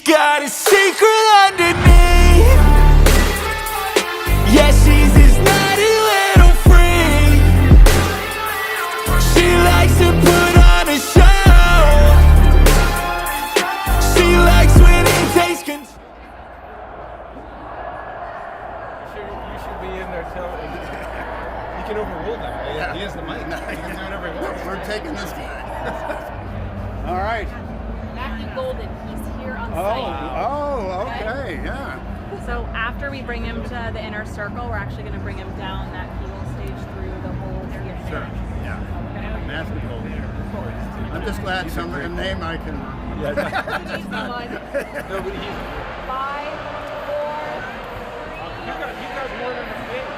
got a secret underneath. Yeah, she's this naughty little freak. She likes to put on a show. She likes when it takes control. You should be in there telling. You can overrule that. Right? Yeah. He has the mic. He can do whatever he wants. We're taking this guy. All right. Matthew Golden, he's here on site. Oh, okay, yeah. So after we bring him to the inner circle, we're actually going to bring him down that keel stage through the whole TSA. Sure, yeah. Okay. Matthew Golden. I'm just glad some of the name I can. Nobody. 5, 4, You got more than a face.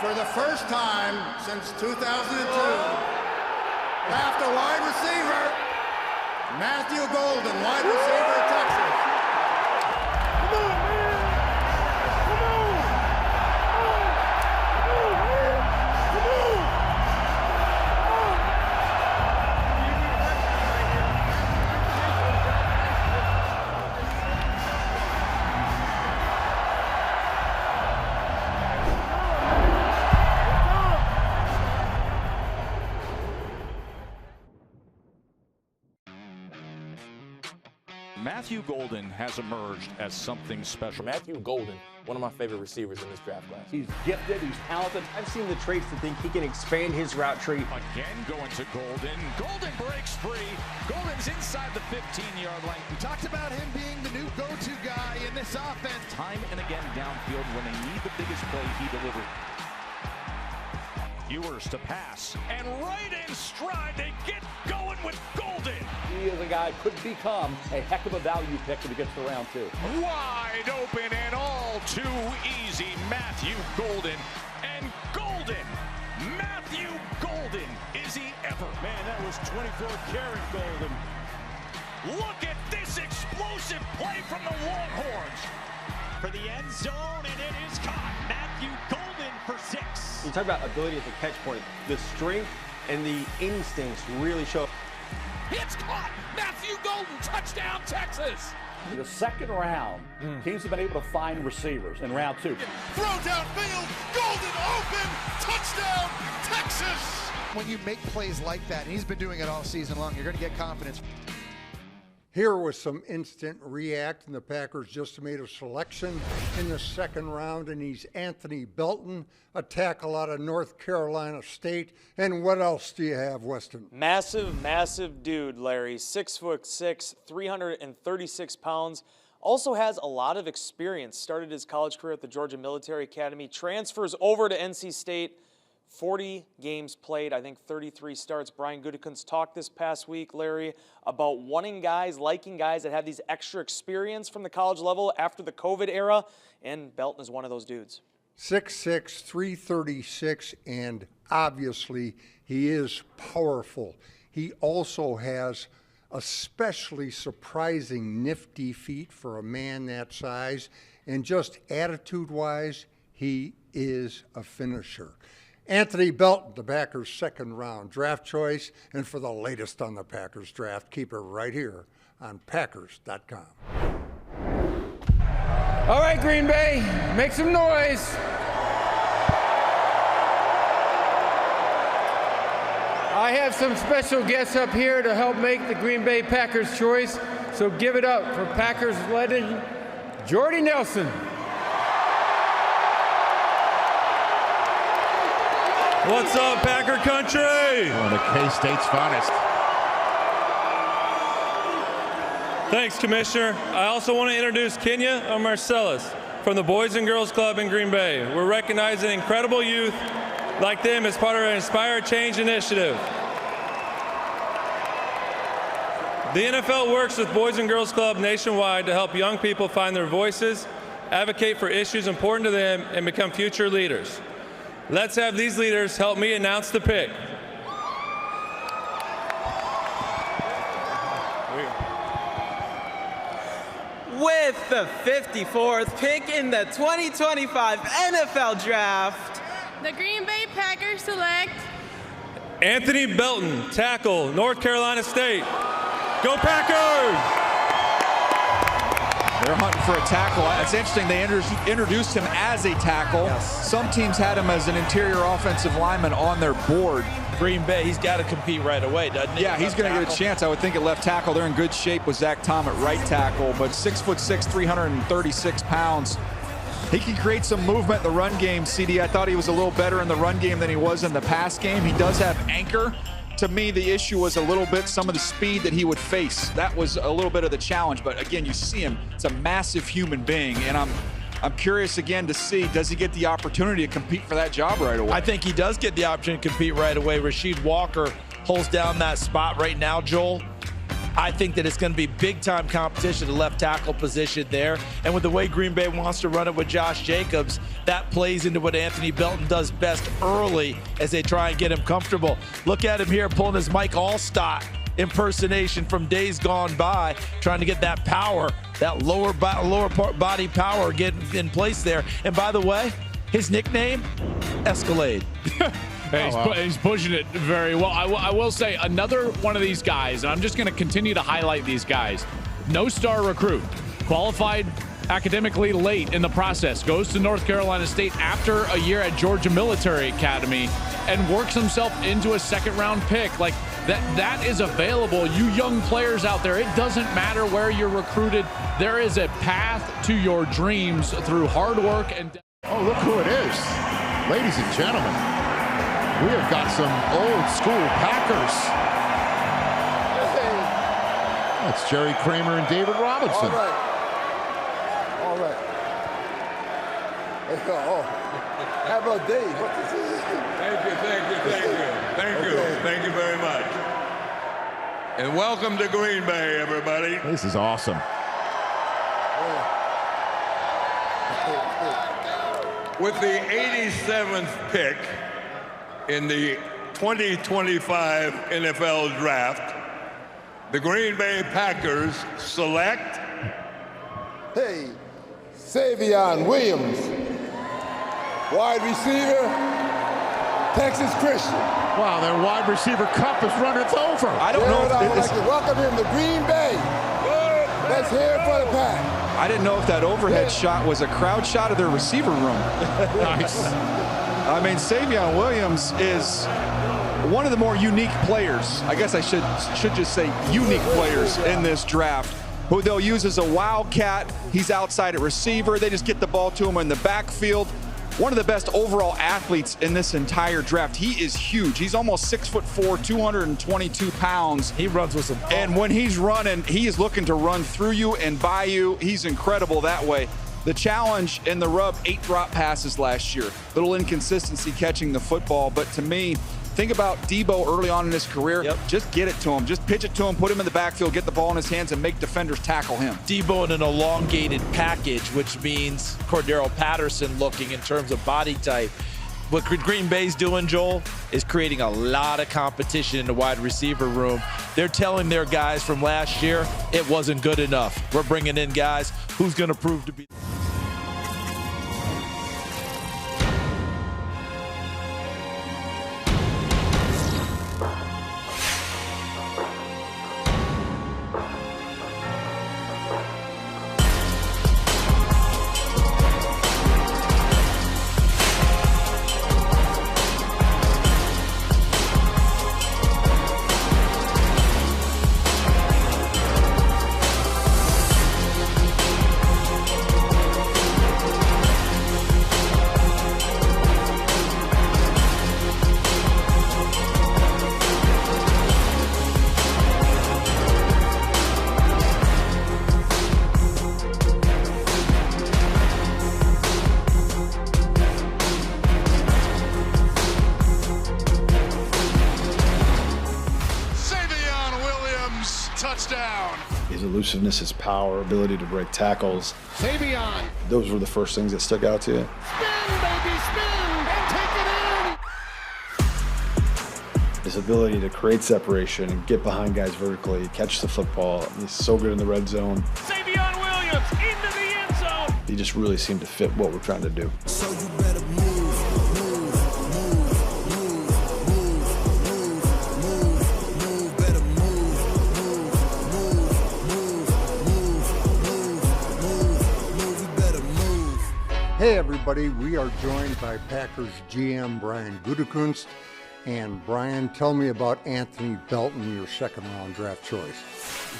For the first time since 2002, after wide receiver, Matthew Golden, wide receiver, Texas. Come on, man. Come on. Come on. Matthew Golden has emerged as something special. Matthew Golden, one of my favorite receivers in this draft class. He's gifted, he's talented. I've seen the traits to think he can expand his route tree. Again going to Golden. Golden breaks free. Golden's inside the 15-yard line. We talked about him being the new go-to guy in this offense. Time and again downfield when they need the biggest play, he delivered. Ewers to pass. And right in stride, they get going with Golden. He is a guy who could become a heck of a value pick if he gets to round 2. Wide open and all too easy. Matthew Golden. And Golden. Matthew Golden. Is he ever? Man, that was 24-karat Golden. Look at this explosive play from the Longhorns. For the end zone, and it is caught. Matthew Golden for 6. You talk about ability at the catch point. The strength and the instincts really show. It's caught. Matthew Golden, touchdown, Texas. In the second round, teams have been able to find receivers in round 2. Throw downfield. Golden open. Touchdown, Texas. When you make plays like that, and he's been doing it all season long, you're going to get confidence. Here was some instant react, and the Packers just made a selection in the second round, and he's Anthony Belton, a tackle out of North Carolina State. And what else do you have, Weston? Massive dude, Larry. 6'6", 336 pounds. Also has a lot of experience. Started his college career at the Georgia Military Academy. Transfers over to NC State. 40 games played, I think 33 starts. Brian Gutekunst talked this past week, Larry, about liking guys that have these extra experience from the college level after the COVID era, and Belton is one of those dudes. 6'6", 336, and obviously he is powerful. He also has especially surprising nifty feet for a man that size, and just attitude-wise, he is a finisher. Anthony Belton, the Packers' second round draft choice. And for the latest on the Packers draft, keep it right here on Packers.com. All right, Green Bay, make some noise. I have some special guests up here to help make the Green Bay Packers choice. So give it up for Packers legend, Jordy Nelson. What's up, Packer country? One of K-State's finest. Thanks, Commissioner. I also want to introduce Kenya and Marcellus from the Boys and Girls Club in Green Bay. We're recognizing incredible youth like them as part of our Inspire Change initiative. The NFL works with Boys and Girls Club nationwide to help young people find their voices, advocate for issues important to them, and become future leaders. Let's have these leaders help me announce the pick. With the 54th pick in the 2025 NFL Draft, the Green Bay Packers select Anthony Belton, tackle, North Carolina State. Go Packers! They're hunting for a tackle. It's interesting, they introduced him as a tackle. Yes. Some teams had him as an interior offensive lineman on their board. Green Bay, he's got to compete right away, doesn't he? Yeah, he's going to get a chance, I would think, at left tackle. They're in good shape with Zach Tom at right tackle, but 6'6", 336 pounds. He can create some movement in the run game, CD. I thought he was a little better in the run game than he was in the pass game. He does have anchor. To me, the issue was a little bit some of the speed that he would face. That was a little bit of the challenge, but again, you see him, it's a massive human being, and I'm curious again to see, does he get the opportunity to compete for that job right away? I think he does get the opportunity to compete right away. Rasheed Walker holds down that spot right now, Joel. I think that it's going to be big-time competition at the left tackle position there. And with the way Green Bay wants to run it with Josh Jacobs, that plays into what Anthony Belton does best early as they try and get him comfortable. Look at him here pulling his Mike Allstott impersonation from days gone by, trying to get that power, that lower body power getting in place there. And by the way, his nickname, Escalade. He's pushing it very well. I will say another one of these guys, and I'm just going to continue to highlight these guys. No star recruit, qualified academically late in the process, goes to North Carolina State after a year at Georgia Military Academy and works himself into a second-round pick. Like that is available. You young players out there, it doesn't matter where you're recruited. There is a path to your dreams through hard work and. Oh, look who it is, ladies and gentlemen. We have got some old school Packers. That's Jerry Kramer and David Robinson. All right. Oh, how about Dave? Thank you very much. And welcome to Green Bay, everybody. This is awesome. With the 87th pick in the 2025 NFL Draft, the Green Bay Packers select Savion Williams, wide receiver, Texas Christian. Wow, their wide receiver cup is running over. I don't know if I would like to welcome him to Green Bay. Let's hear it for the Pack. I didn't know if that overhead shot was a crowd shot of their receiver room. Nice. I mean, Savion Williams is one of the more unique players. I guess I should just say unique players in this draft, who they'll use as a wildcat. He's outside at receiver. They just get the ball to him in the backfield. One of the best overall athletes in this entire draft. He is huge. He's almost 6'4", 222 pounds. He runs with some. And when he's running, he is looking to run through you and by you. He's incredible that way. The challenge in the rub, 8 drop passes last year. Little inconsistency catching the football, but to me, think about Debo early on in his career. Yep. Just get it to him. Just pitch it to him, put him in the backfield, get the ball in his hands, and make defenders tackle him. Debo in an elongated package, which means Cordero Patterson looking in terms of body type. What Green Bay's doing, Joel, is creating a lot of competition in the wide receiver room. They're telling their guys from last year, it wasn't good enough. We're bringing in guys who's going to prove to be. Touchdown. His elusiveness, his power, ability to break tackles. Savion. Those were the first things that stuck out to you. Spin, baby, spin, and take it in. His ability to create separation and get behind guys vertically, catch the football. He's so good in the red zone. Savion Williams into the end zone. He just really seemed to fit what we're trying to do. So you better move. Hey everybody, we are joined by Packers GM Brian Gutekunst. And Brian, tell me about Anthony Belton, your second-round draft choice.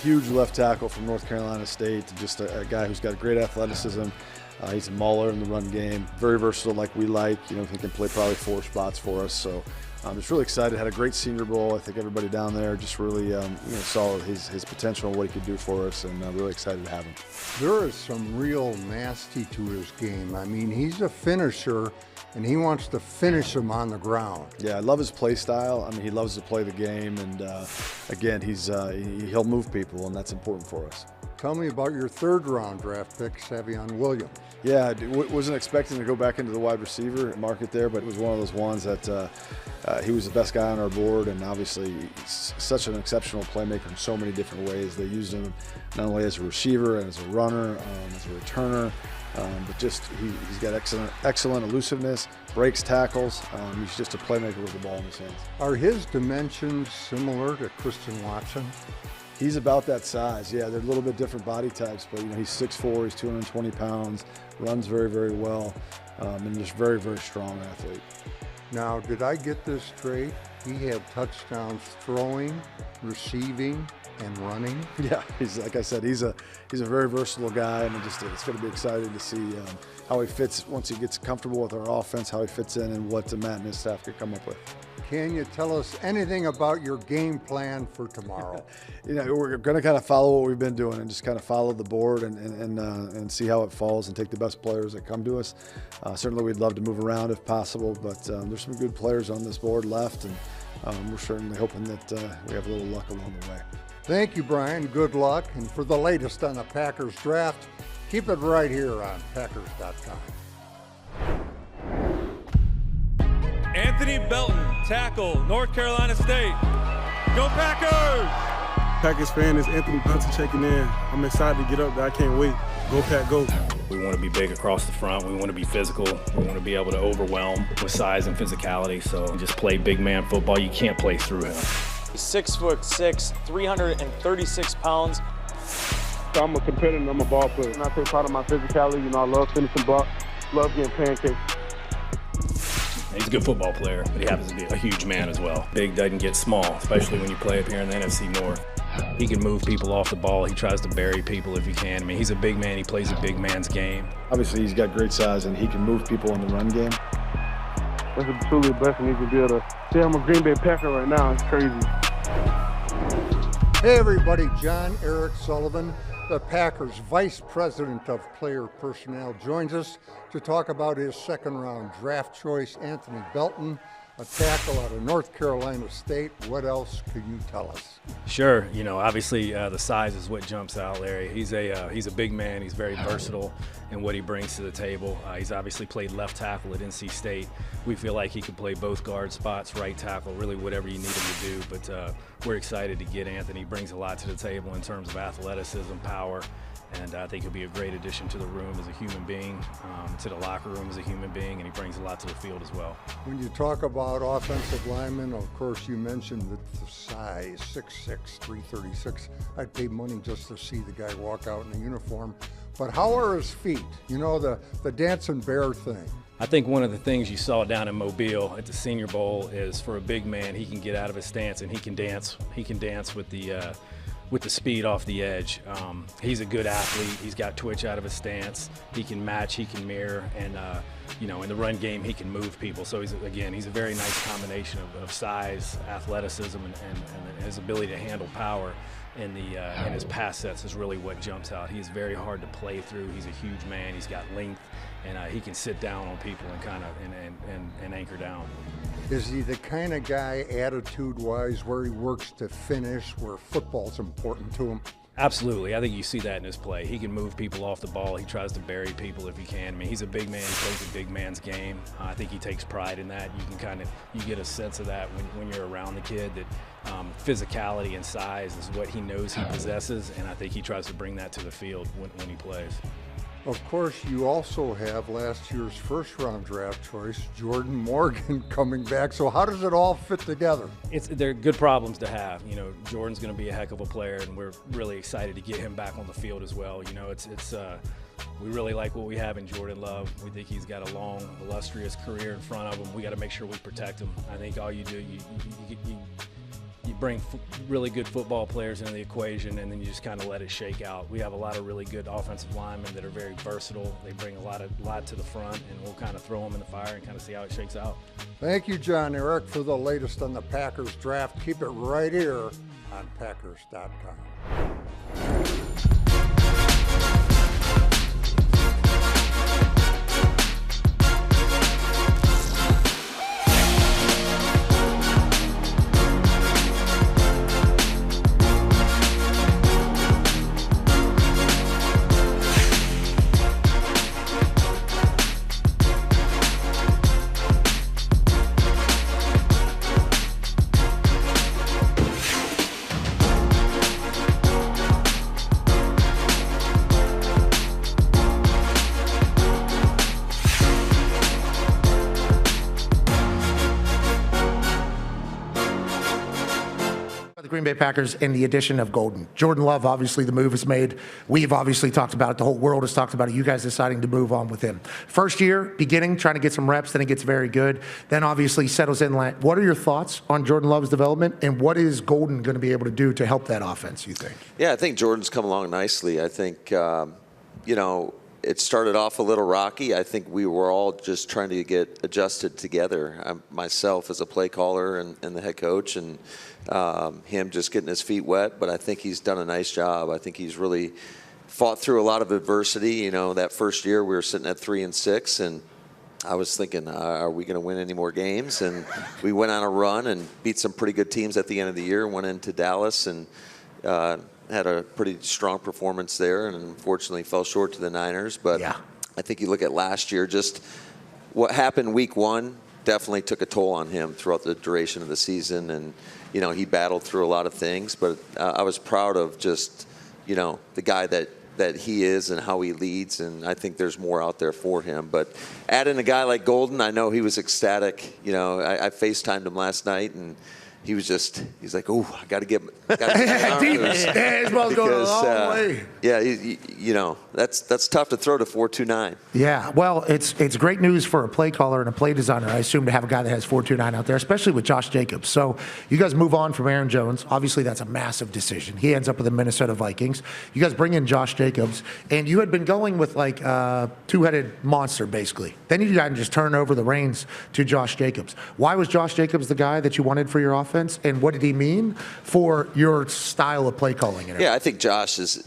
Huge left tackle from North Carolina State, just a guy who's got great athleticism. He's a mauler in the run game, very versatile like we like. You know, he can play probably 4 spots for us. So I'm just really excited. Had a great Senior Bowl. I think everybody down there just really saw his potential and what he could do for us, and I'm really excited to have him. There is some real nasty to his game. I mean, he's a finisher, and he wants to finish him on the ground. Yeah, I love his play style. I mean, he loves to play the game, and again, he'll move people, and that's important for us. Tell me about your third-round draft pick, Savion Williams. Yeah, I wasn't expecting to go back into the wide receiver market there, but it was one of those ones that he was the best guy on our board, and obviously he's such an exceptional playmaker in so many different ways. They used him not only as a receiver and as a runner, as a returner, but just he's got excellent elusiveness, breaks tackles. He's just a playmaker with the ball in his hands. Are his dimensions similar to Christian Watson? He's about that size. Yeah, they're a little bit different body types, but he's 6'4", he's 220 pounds, runs very, very well, and just very, very strong athlete. Now, did I get this straight? He had touchdowns throwing, receiving, and running. Yeah, he's like I said, he's a very versatile guy, and it's going to be exciting to see how he fits once he gets comfortable with our offense, how he fits in, and what Matt and his staff could come up with. Can you tell us anything about your game plan for tomorrow? We're going to kind of follow what we've been doing and just kind of follow the board and see how it falls and take the best players that come to us. Certainly, we'd love to move around if possible, but there's some good players on this board left, and we're certainly hoping that we have a little luck along the way. Thank you, Brian. Good luck. And for the latest on the Packers draft, keep it right here on Packers.com. Anthony Belton, tackle, North Carolina State. Go Packers! Packers fan, is Anthony Belton checking in. I'm excited to get up there. I can't wait. Go Pack, go. We want to be big across the front. We want to be physical. We want to be able to overwhelm with size and physicality. So just play big man football. You can't play through him. He's 6'6", 336 pounds. So I'm a competitor and I'm a ball player. And I take part of my physicality. I love finishing blocks, love getting pancakes. He's a good football player, but he happens to be a huge man as well. Big doesn't get small, especially when you play up here in the NFC North. He can move people off the ball. He tries to bury people if he can. I mean, he's a big man. He plays a big man's game. Obviously, he's got great size, and he can move people in the run game. That's truly a blessing. He can be able to say I'm a Green Bay Packer right now. It's crazy. Hey, everybody. John Eric Sullivan, the Packers Vice President of Player Personnel, joins us to talk about his second-round draft choice, Anthony Belton, a tackle out of North Carolina State. What else could you tell us? Sure. Obviously the size is what jumps out, Larry. He's a big man. He's very versatile in what he brings to the table. He's obviously played left tackle at NC State. We feel like he could play both guard spots, right tackle, really whatever you need him to do. But we're excited to get Anthony. He brings a lot to the table in terms of athleticism, power, and I think he'll be a great addition to the room as a human being, to the locker room as a human being, and he brings a lot to the field as well. When you talk about offensive linemen, of course, you mentioned the size, 6'6", 336. I'd pay money just to see the guy walk out in a uniform. But how are his feet? The dancing bear thing. I think one of the things you saw down in Mobile at the Senior Bowl is for a big man, he can get out of his stance and he can dance. He can dance with the speed off the edge. He's a good athlete. He's got twitch out of his stance. He can match, he can mirror, and in the run game, he can move people. So he's a very nice combination of size, athleticism, and his ability to handle power in his pass sets is really what jumps out. He's very hard to play through. He's a huge man. He's got length, and he can sit down on people and kind of and anchor down. Is he the kind of guy, attitude-wise, where he works to finish, where football's important to him? Absolutely. I think you see that in his play. He can move people off the ball. He tries to bury people if he can. I mean, he's a big man. He plays a big man's game. I think he takes pride in that. You get a sense of that when you're around the kid, that physicality and size is what he knows he possesses, and I think he tries to bring that to the field when he plays. Of course, you also have last year's first-round draft choice, Jordan Morgan, coming back. So how does it all fit together? They're good problems to have. Jordan's going to be a heck of a player, and we're really excited to get him back on the field as well. We really like what we have in Jordan Love. We think he's got a long, illustrious career in front of him. We got to make sure we protect him. I think all you do, you bring really good football players into the equation, and then you just kind of let it shake out. We have a lot of really good offensive linemen that are very versatile. They bring a lot to the front, and we'll kind of throw them in the fire and kind of see how it shakes out. Thank you, John Eric, for the latest on the Packers draft. Keep it right here on Packers.com. Green Bay Packers and the addition of Golden. Jordan Love, obviously the move is made. We've obviously talked about it. The whole world has talked about it. You guys deciding to move on with him. First year, beginning, trying to get some reps, then it gets very good. Then obviously settles in. What are your thoughts on Jordan Love's development, and what is Golden going to be able to do to help that offense, you think? Yeah, I think Jordan's come along nicely. I think, it started off a little rocky. I think we were all just trying to get adjusted together. Myself as a play caller and the head coach, and him just getting his feet wet. But I think he's done a nice job. I think he's really fought through a lot of adversity. That first year we were sitting at 3-6, and I was thinking, are we going to win any more games? And we went on a run and beat some pretty good teams at the end of the year. Went into Dallas and had a pretty strong performance there, and unfortunately fell short to the Niners. But yeah. I think you look at last year, just what happened week one definitely took a toll on him throughout the duration of the season. And, he battled through a lot of things. But I was proud of just, the guy that he is and how he leads. And I think there's more out there for him. But adding a guy like Golden, I know he was ecstatic. I FaceTimed him last night, and he's like, oh, I got to get as well as going a long way. Yeah, that's tough to throw to 4.29. Yeah, well, it's great news for a play caller and a play designer, I assume, to have a guy that has 4.29 out there, especially with Josh Jacobs. So you guys move on from Aaron Jones. Obviously, that's a massive decision. He ends up with the Minnesota Vikings. You guys bring in Josh Jacobs, and you had been going with like a two-headed monster, basically. Then you guys just turn over the reins to Josh Jacobs. Why was Josh Jacobs the guy that you wanted for your offense? And what did he mean for your style of play calling? Yeah, I think Josh is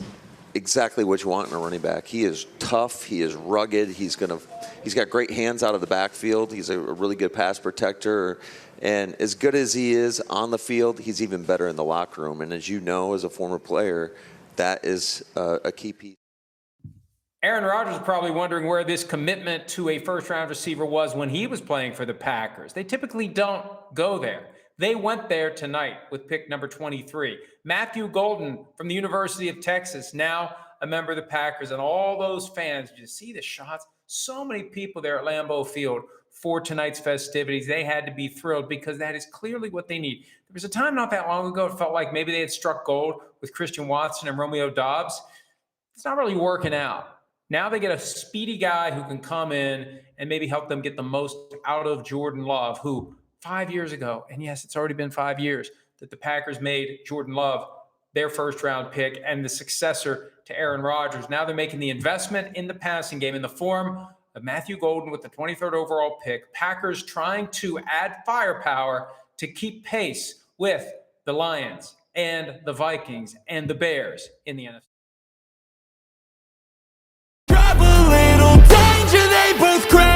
exactly what you want in a running back. He is tough. He is rugged. He's got great hands out of the backfield. He's a really good pass protector. And as good as he is on the field, he's even better in the locker room. And as you know, as a former player, that is a key piece. Aaron Rodgers is probably wondering where this commitment to a first-round receiver was when he was playing for the Packers. They typically don't go there. They went there tonight with pick number 23. Matthew Golden from the University of Texas, now a member of the Packers, and all those fans, you see the shots. So many people there at Lambeau Field for tonight's festivities. They had to be thrilled because that is clearly what they need. There was a time not that long ago, it felt like maybe they had struck gold with Christian Watson and Romeo Doubs. It's not really working out. Now they get a speedy guy who can come in and maybe help them get the most out of Jordan Love, who 5 years ago, and yes, it's already been 5 years, that the Packers made Jordan Love their first-round pick and the successor to Aaron Rodgers. Now they're making the investment in the passing game in the form of Matthew Golden with the 23rd overall pick. Packers trying to add firepower to keep pace with the Lions and the Vikings and the Bears in the NFC. Drive a little danger, they both crash.